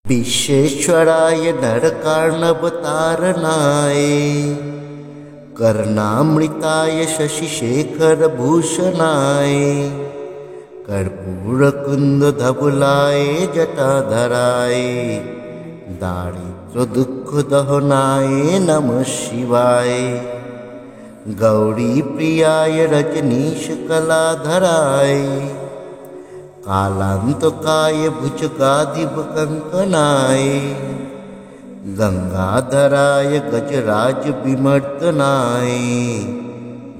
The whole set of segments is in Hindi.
विश्वेश्वराय नरकार्णवतारणाय कर्णामृताय शशिशेखरभूषणाय कर्पूरकुन्दधवलाय जटाधराय दारिद्र्यदुःखदहनाय नमः शिवाय गौरीप्रियाय रजनीशकलाधराय कालान्तकाय भुजगाधिपकङ्कणाय गंगाधराय गजराजविमर्दनाय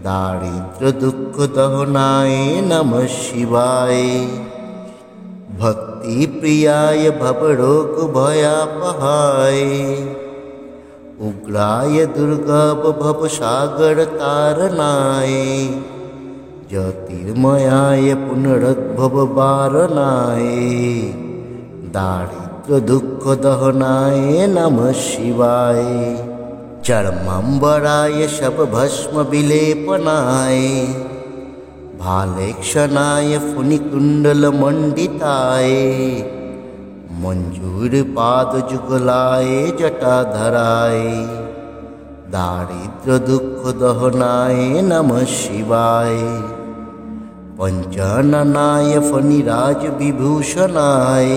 दारिद्र्यदुःखदहनाय नमः शिवाय भक्तिप्रियाय भवरोगभयापहाय उग्राय दुर्गभवसागरतारणाय ज्योतिर्मयाय पुनरुद्भववारणाय दारिद्र्यदुःखदहनाय नमः शिवाय चर्माम्बराय शवभस्मविलेपनाय भालेक्षणाय फुनिकुण्डलमण्डिताय मञ्जूरपादजुगलाय जटाधराय दारिद्र्यदुःखदहनाय नमः शिवाय पञ्चाननाय फणिराजविभूषणाय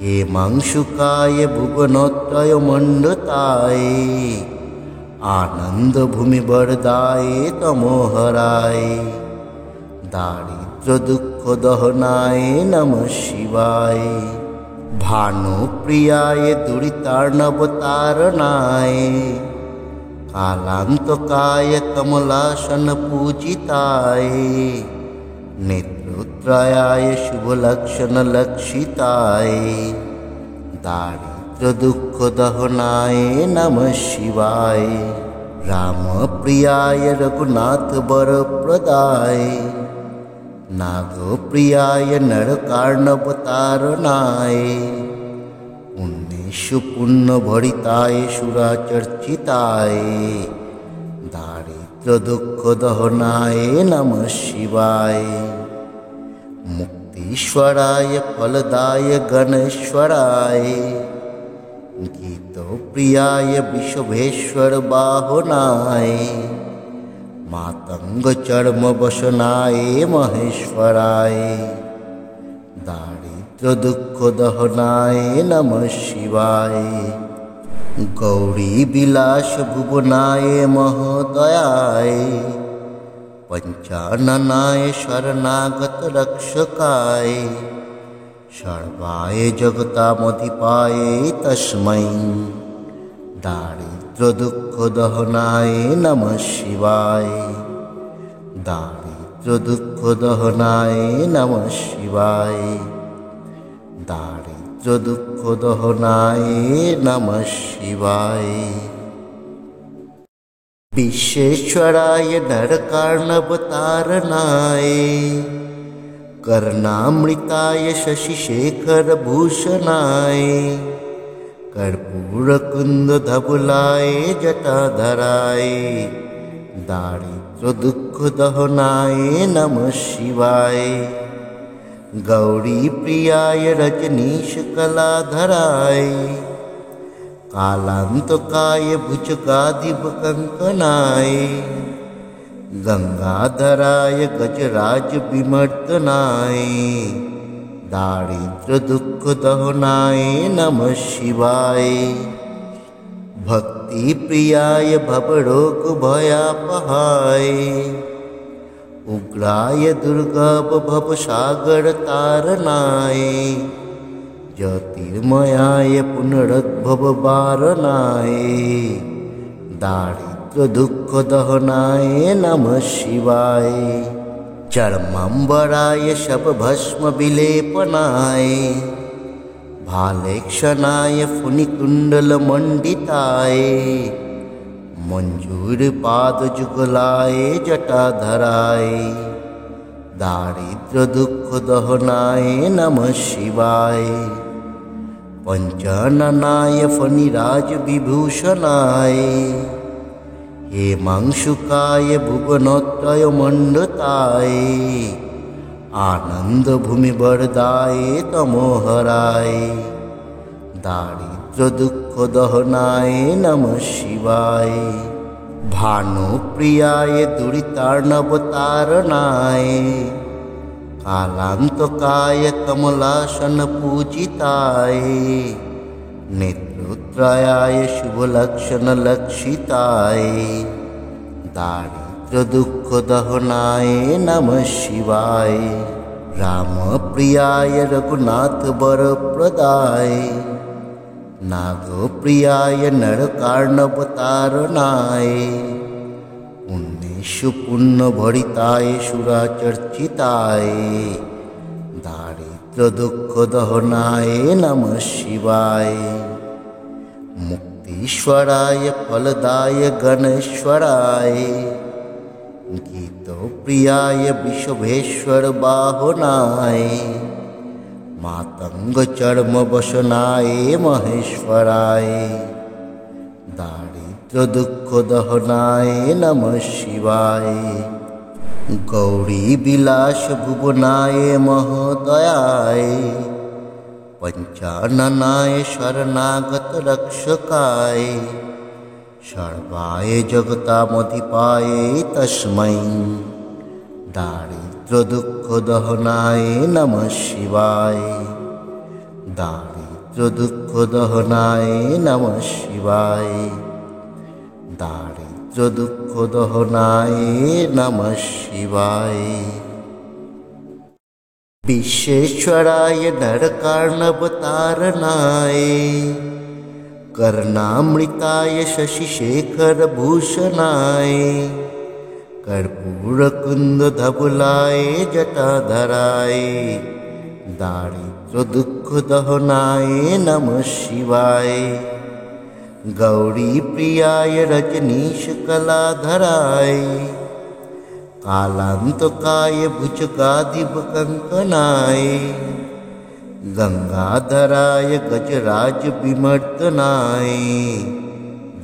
हेमांशुकाय भुवनत्रयमण्डिताय आनन्दभूमिवरदाय तमोहराय दारिद्र्यदुःखदहनाय नमः शिवाय भानुप्रियाय दुरितार्णवतारणाय कालान्तकाय कमलासनपूजिताय नेत्रोत्तराय शुभलक्षणलक्षिताय दारिद्र्यदुःखदहनाय नमः शिवाय रामप्रियाय रघुनाथवरप्रदाय नागप्रियाय नरकार्णवतारणाय पुण्येषु पुण्यभरिताय सुराचर्चिताय दारिद्र्यदुःखदहनाय नमः शिवाय मुक्तीश्वराय फलदाय गणेश्वराय गीतप्रियाय विश्वेश्वर बाहुनाय मातंगचर्मवसनाय महेश्वराय दारिद्र्यदुःखदहनाय नमः शिवाय गौरीविलासभुवनाय महोदयाय पंचाननाय शरणागतरक्षकाय सर्वाय जगतामधिपाय तस्मै दारिद्र्यदुःखदहनाय नमः शिवाय दारिद्र्यदुःखदहनाय नमः शिवाय दारिद्र्यदुःखदहनाय नमः शिवाय विश्वेश्वराय नरकार्णवतारणाय कर्णामृताय शशिशेखरभूषणाय कर्पूरकुन्दधवलाय जटाधराय दारिद्र्यदुःखदहनाय नमः शिवाय गौरीप्रियाय रजनीशकलाधराय कालान्तकाय भुजगाधिपकङ्कणाय गंगाधराय गजराजविमर्दनाय दारिद्र्यदुःखदहनाय नमः शिवाय भक्तिप्रियाय भवरोगभयापहाय उग्राय दुर्गभवसागरतारणाय ज्योतिर्मयाय पुनरुद्भववारणाय दारिद्र्यदुःखदहनाय नमः शिवाय चर्माम्बराय शवभस्मविलेपनाय भालेक्षणाय फुनिकुण्डलमण्डिताय मञ्जूरपादजुगलाय जटाधराय दारिद्र्यदुःखदहनाय नमः शिवाय पंचाननाय फणिराजविभूषणाय हेमांशुकाय भुवनत्रयमण्डिताय आनन्दभूमिवरदाय तमोहराय दारिद्र्य दुःख दहनाय नमः शिवाय। भानुप्रियाय दुरितार्णवतारणाय कालान्तकाय कमलासन पूजिताय नेत्रोत्तराय शुभलक्षण लक्षिताय दारिद्र्य दुःख दहनाय नमः शिवाय। रामप्रियाय रघुनाथ वरप्रदाय नागप्रियाय नरकार्णवतारणाय पुण्येषु पुण्यभरिताय सुराचर्चिताय दारिद्र्य दुःख दहनाय नमः शिवाय। मुक्तीश्वराय फलदाय गणेश्वराय गीतप्रियाय विश्वेश्वर बाहुनाय मातंग चर्म वसनाय महेश्वराय दारिद्र्य दुःख दहनाय नमः शिवाय। गौरी विलास भुवनाय महोदयाय पंचाननाय शरणागत रक्षकाय सर्वाय जगतामधिपाय तस्मै दारिद्र्य दुःख दहनाय नमः शिवाय। दारिद्र्य दुःख दहनाय नमः शिवाय। दारिद्र्य दुःख दहनाय नमः शिवाय। विश्वेश्वराय नरकार्णवतारणाय कर्णामृताय शशिशेखर भूषणाय कर्पूरकुन्दधवलाय जटाधराय दारिद्र्य दुःख दहनाय नमः शिवाय। गौरी प्रियाय रजनीश कलाधराय कालान्तकाय भुजगाधिप कंकनाय गंगाधराय गजराज विमर्दनाय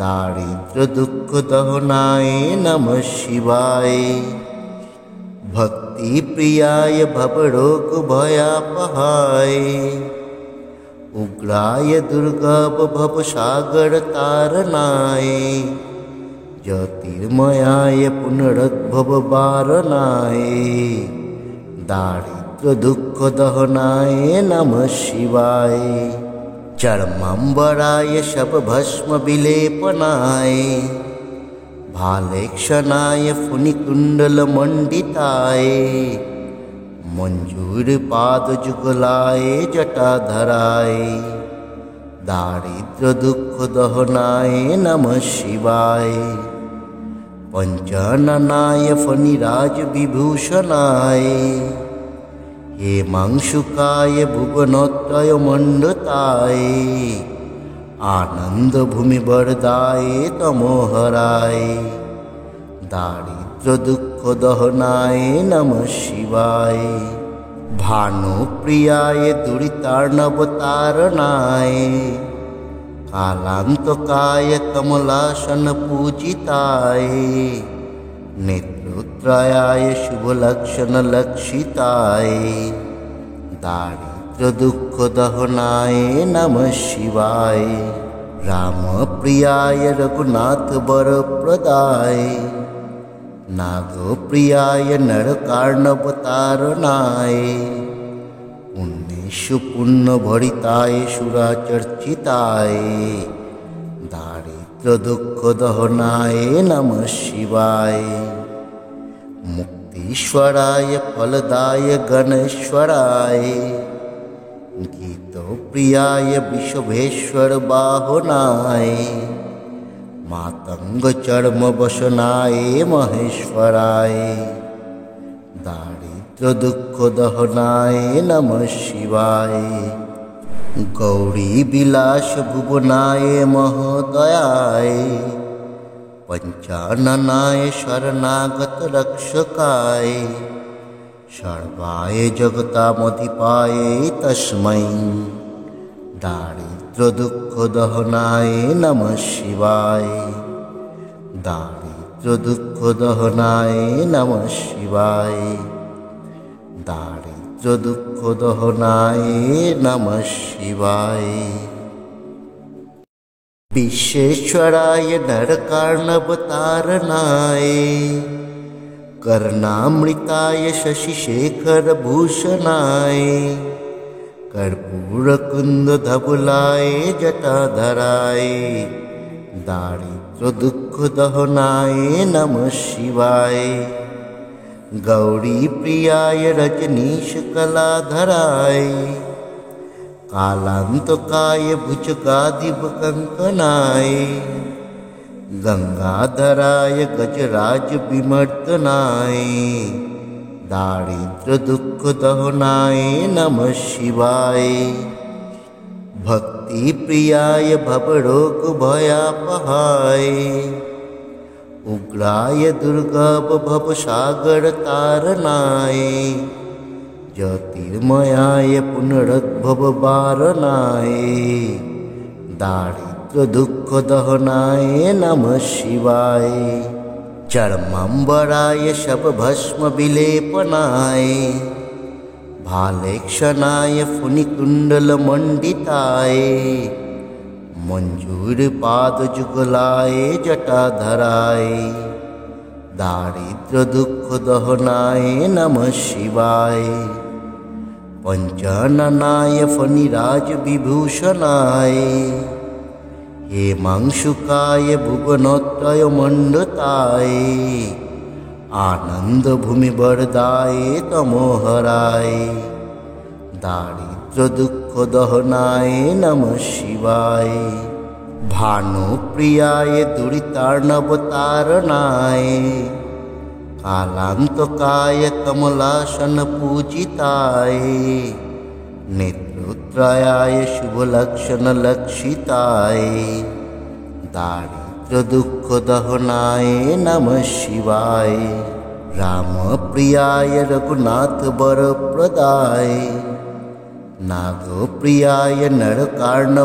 दारिद्र्य दुःख दहनाय नमः शिवाय। भक्ति प्रियाय भवरोग भयापहाय उग्राय दुर्गभ भवसागर तारणाय ज्योतिर्मयाय पुनरुद्भव वारणाय दारिद्र्य दुःख दहनाय नमः शिवाय। चर्मांबराय शवभस्म विलेपनाय भालेक्षणाय फुनिकुण्डलमण्डिताय मंजूरपादजुगलाय जटाधराय दारिद्र्य दुःख दहनाय नमः शिवाय। पंचाननाय फणिराज विभूषणाय हेमांशुकाय भुवनत्रय मंडताय आनंद भूमिवरदाय तमोहराय दारिद्र्य दुःख दहनाय नमः शिवाय। भानुप्रियाय दुरितार्णवतारणाय कालान्तकाय कमलासन पूजिताय नेत्रोत्तराय शुभलक्षण लक्षिताय दारिद्र्य दुःख दहनाय नमः शिवाय। रामप्रियाय रघुनाथ वरप्रदाय नागप्रियाय नरकार्णवतारणाय पुण्येषु पुण्यभरिताय सुराचर्चिताय दारिद्र्य दुःख दहनाय नमः शिवाय। मुक्तीश्वराय फलदाय गणेश्वराय गीतप्रियाय विश्वेश्वर बाहुनाय मातंग चर्म वसनाय महेश्वराय दारिद्र्य दुःख दहनाय नमः शिवाय। गौरी विलास भुवनाय महोदयाय पंचाननाय शरणागत रक्षकाय सर्वाय जगतामधिपाय तस्मै दारिद्र्य दुःख दहनाय नमः शिवाय। दारिद्र्य दुःख दहनाय नमः शिवाय। दारिद्र्य दुःख दहनाय नमः शिवाय। विश्वेश्वराय नरकार्णवतारणाय कर्णामृताय शशिशेखरभूषणाय कर्पूरकुन्दधवलाय जटाधराय दारिद्र्यदुःखदहनाय नमः शिवाय गौरीप्रियाय रजनीशकलाधराय कालान्तकाय भुजगाधिपकङ्कणाय गंगाधराय गजराजविमर्दनाय दारिद्र्यदुःखदहनाय नमः शिवाय भक्तिप्रियाय भवरोगभयापहाय उग्राय दुर्गभवसागरतारणाय ज्योतिर्मयाय पुनरुद्भववारणाय दारिद्र्यदुःखदहनाय नमः शिवाय चर्माम्बराय शवभस्मविलेपनाय भालेक्षणाय फुनिकुण्डलमण्डिताय मञ्जूरपादजुगलाय जटाधराय दारिद्र्यदुःखदहनाय नमः शिवाय पञ्चाननाय फणिराजविभूषणाय हेमांशुकाय भुवनत्रयमण्डिताय आनन्दभूमिवरदाय तमोहराय दारिद्र्यदुःखदहनाय नमः शिवाय भानुप्रियाय दुरितार्णवतारणाय कालान्तकाय कमलासनपूजिताय नेत्रोत्तराय शुभलक्षणलक्षिताय दारिद्र्यदुःखदहनाय नमः शिवाय रामप्रियाय रघुनाथवरप्रदाय नागप्रियाय नरकार्णवतारणाय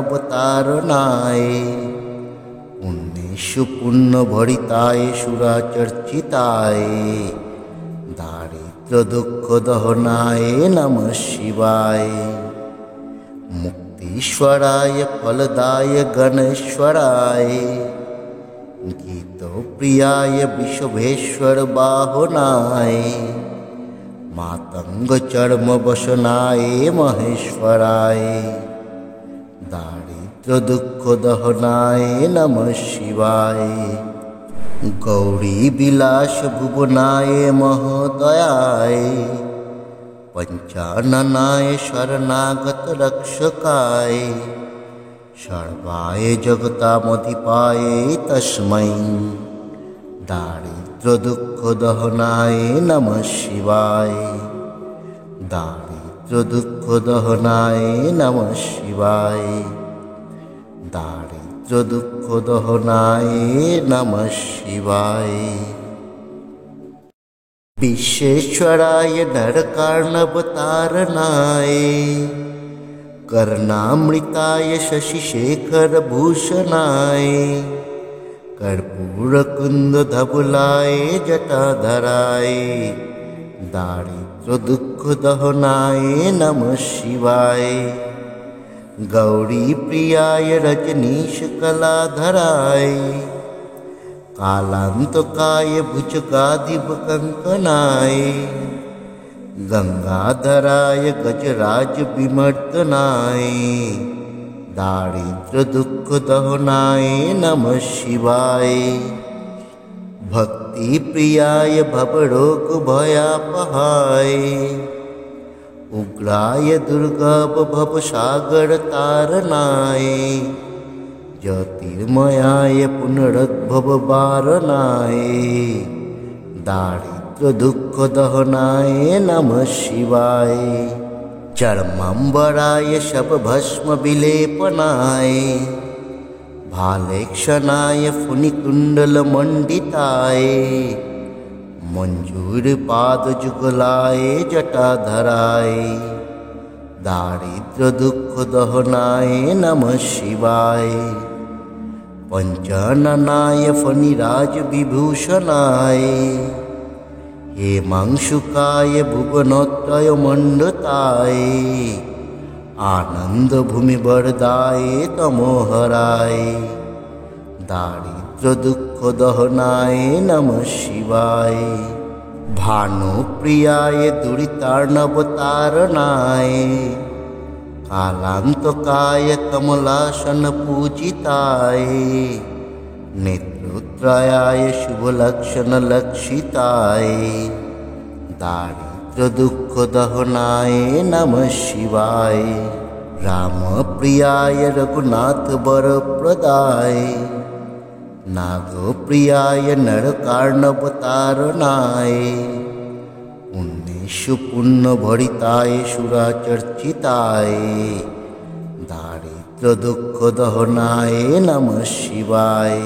पुण्येषु पुण्यभरिताय सुराचर्चिताय दारिद्र्यदुःखदहनाय नमः शिवाय मुक्तीश्वराय फलदाय गणेश्वराय गीतप्रियाय विश्वेश्वर बाहुनाय मातंगचर्मवसनाय महेश्वराय दारिद्र्यदुःखदहनाय नमः शिवाय गौरीविलास भुवनाय महोदयाय पंचाननाय शरणागतरक्षकाय सर्वाय जगतामधिपाय तस्मै दारिद्र्यदुःखदहनाय नमः शिवाय दारिद्र्यदुःखदहनाय नमः शिवाय दारिद्र्यदुःखदहनाय नमः शिवाय विश्वेश्वराय नरकार्णवतारणाय कर्णामृताय शशिशेखरभूषणाय कर्पूरकुन्दधवलाय जटाधराय दारिद्र्यदुःखदहनाय नमः शिवाय गौरीप्रियाय रजनीशकलाधराय कालान्तकाय भुजगाधिपकङ्कणाय गंगाधराय गजराजविमर्दनाय दारिद्र्यदुःखदहनाय नमः शिवाय भक्तिप्रियाय भवरोगभयापहाय उग्राय दुर्गभवसागरतारणाय ज्योतिर्मयाय पुनरुद्भववारणाय दारिद्र्यदुःखदहनाय नमः शिवाय चर्माम्बराय शवभस्मविलेपनाय भालेक्षणाय फुनिकुण्डलमण्डिताय मञ्जूरपादजुगलाय जटाधराय दारिद्र्यदुःखदहनाय नमः शिवाय पंचाननाय फणिराजविभूषणाय हेमांशुकाय भुवनत्रयमण्डिताय आनन्दभूमिवरदाय तमोहराय दारिद्र्य दुःख दहनाय नमः शिवाय भानुप्रियाय दुरितार्णवतारणाय कालान्तकाय कमलासन पूजिताय नेत्रोत्तराय शुभलक्षण लक्षिताय दारिद्र्य दुःख दहनाय नमः शिवाय रामप्रियाय रघुनाथ वरप्रदाय नागप्रियाय नरकार्णवतारणाय पुण्येषु पुण्यभरिताय सुराचर्चिताय दारिद्र्य दुःख दहनाय नमः शिवाय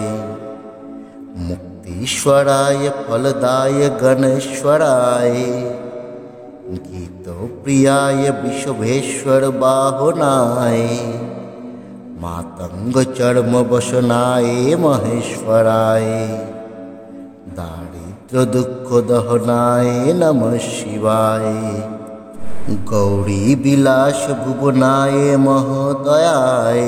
मुक्तीश्वराय फलदाय गणेश्वराय गीतप्रियाय विश्वेश्वर बाहुनाय मातंग चर्म वसनाय महेश्वराय दारिद्र्य दुःख दहनाय नमः शिवाय गौरी विलास भुवनाय महोदयाय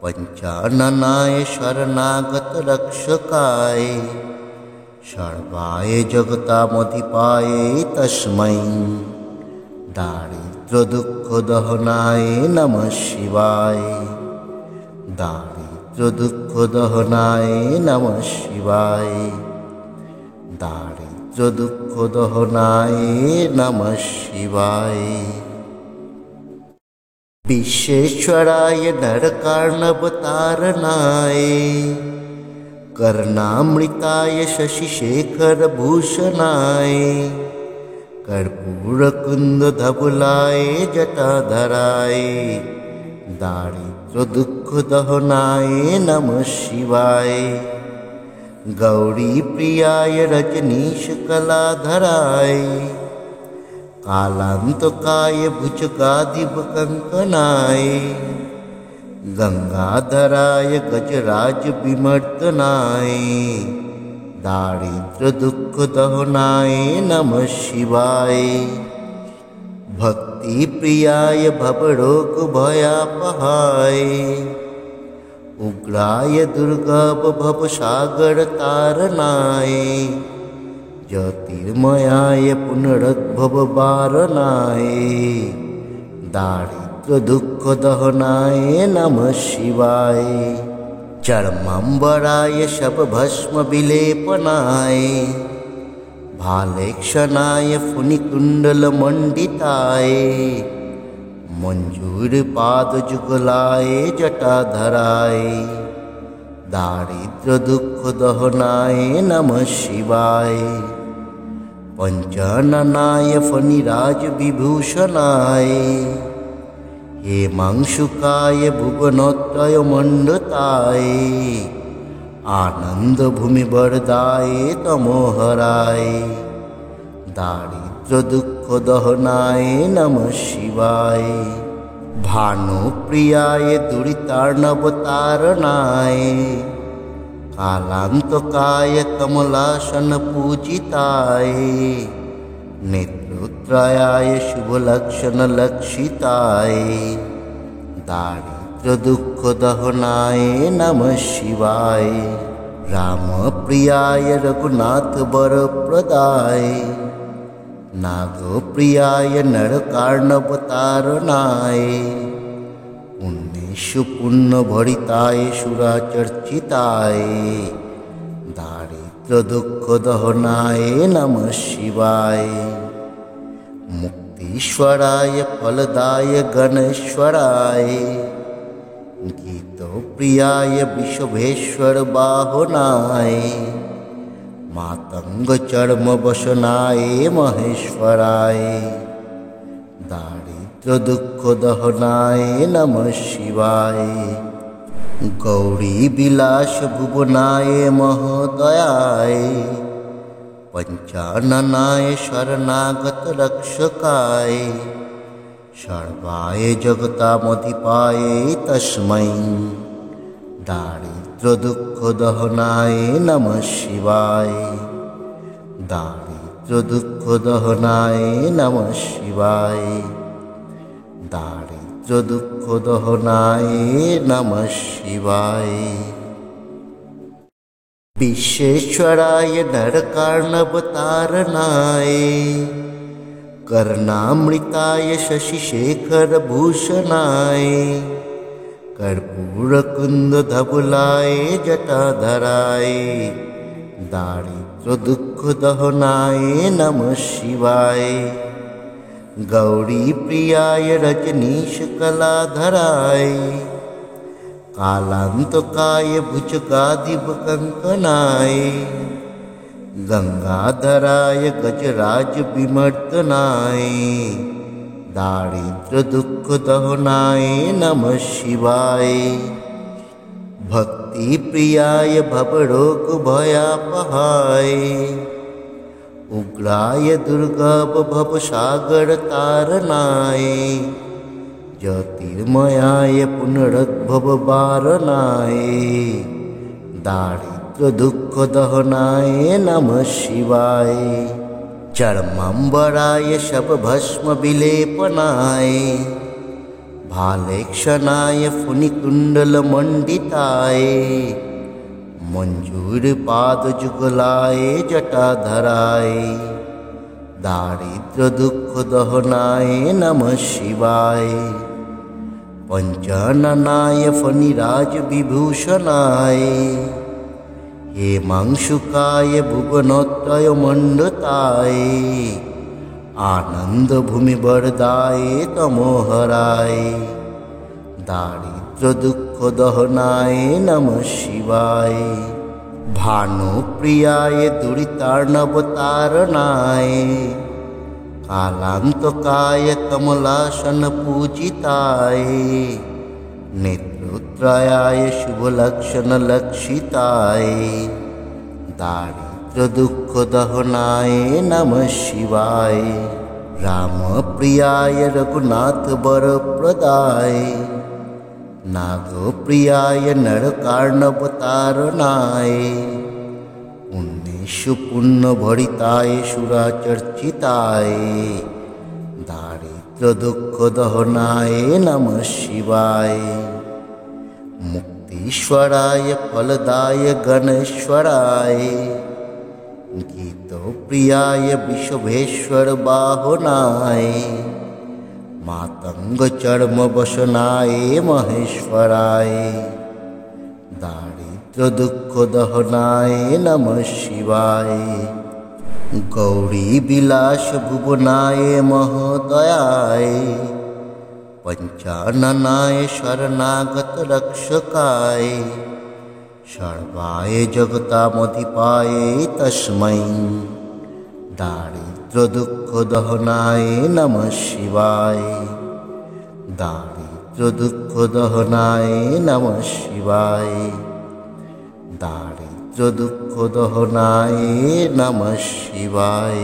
पंचाननाय शरणागत रक्षकाय सर्वाय जगतामधिपाय तस्मै दारिद्र्य दुःख दहनाय नमः शिवाय दारिद्र्य दुःख दहनाय नमः शिवाय दारिद्र्य दुःख दहनाय नमः शिवाय विश्वेश्वराय नरकार्णवतारणाय कर्णामृताय शशिशेखर भूषणाय कर्पूरकुंद धवलाय जटाधराय दारिद्र्य दुःख दहनाय नमः शिवाय गौरी प्रियाय रजनीश कलाधराय कालांतकाय भुजगाधिप कंकनाय गंगाधराय गजराज विमर्दनाय दारिद्र्य दुःख दहनाय नमः शिवाय भक्ति प्रियाय भवरोग भयापहाय उग्राय दुर्गभ भवसागर तारणाय ज्योतिर्मयाय पुनरुद्भव वारणाय दारिद्र्य दुःख दहनाय नमः शिवाय चर्मांबराय शवभस्म विलेपनाय भालेक्षणाय फुनिकुण्डलमण्डिताय मंजूरपादजुगलाय जटाधराय दारिद्र्य दुःख दहनाय नमः शिवाय पंचाननाय फणिराज विभूषणाय हेमांशुकाय भुवनत्रय मंडताय आनंद भूमि वरदाय तमोहराय दारिद्र्य दुःख दहनाय नमः शिवाय भानुप्रियाय दुरितार्णवतारणाय कालांतकाय कमलासन पूजिताय नेत्रोत्तराय शुभलक्षण लक्षिताय दारिद्र्य दुःख दहनाय नमः शिवाय रामप्रियाय रघुनाथ वरप्रदाय नागप्रियाय नरकार्णवतारणाय पुण्येषु पुण्यभरिताय सुराचर्चिताय दारिद्र्य दुःख दहनाय नमः शिवाय मुक्तीश्वराय फलदाय गणेश्वराय गीतप्रियाय विश्वेश्वर बाहुनाय मातंग चर्म वसनाय महेश्वराय दारिद्र्य दुःख दहनाय नमः शिवाय गौरी विलास भुवनाय महोदयाय पंचाननाय शरणागत रक्षकाय सर्वाय जगतामधिपाय तस्मै दारिद्र्य दुःख दहनाय नमः शिवाय दारिद्र्य दुःख दहनाय नमः शिवाय दारिद्र्य दुःख दहनाय नमः शिवाय। विश्वेश्वराय नरकार्णवतारणाय कर्णामृताय शशिशेखरभूषणाय कर्पूरकुन्दधवलाय जटाधराय दारिद्र्यदुःखदहनाय नमः शिवाय गौरीप्रियाय रजनीशकलाधराय कालान्तकाय भुजगाधिपकङ्कणाय गंगाधराय गजराजविमर्दनाय दारिद्र्यदुःखदहनाय नमः शिवाय भक्तिप्रियाय भवरोगभयापहाय उग्राय दुर्गभवसागरतारणाय ज्योतिर्मयाय पुनरुद्भववारणाय दारिद्र्यदुःखदहनाय नमः शिवाय चर्माम्बराय शवभस्मविलेपनाय भालेक्षणाय फुनिकुण्डलमण्डिताय मञ्जूरपादजुगलाय जटाधराय दारिद्र्यदुःखदहनाय नमः शिवाय पञ्चाननाय फणिराजविभूषणाय हेमांशुकाय भुवनत्रयमण्डिताय आनन्दभूमिवरदाय तमोहराय दारिद्र्यदुःखदहनाय नमः शिवाय भानुप्रियाय दुरितार्णवतारणाय कालान्तकाय कमलासनपूजिताय नेत्रोत्तराय शुभलक्षणलक्षिताय दारिद्र्यदुःखदहनाय नमः शिवाय रामप्रियाय रघुनाथवरप्रदाय नागप्रियाय नरकार्णवतारणाय पुण्येषु पुण्यभरिताय सुराचर्चिताय दारिद्र्यदुःखदहनाय नमः शिवाय मुक्तीश्वराय फलदाय गणेश्वराय गीतप्रियाय विश्वेश्वर बाहुनाय मातंगचर्मवसनाय महेश्वराय दारिद्र्यदुःखदहनाय नमः शिवाय गौरीविलासभुवनाय महोदयाय पञ्चाननाय शरणागतरक्षकाय सर्वाय जगतामधिपाय तस्मै दारिद्र्यदुःखदहनाय नमः शिवाय दारिद्र्यदुःखदहनाय नमः शिवाय दारिद्र्यदुःखदहनाय नमः शिवाय।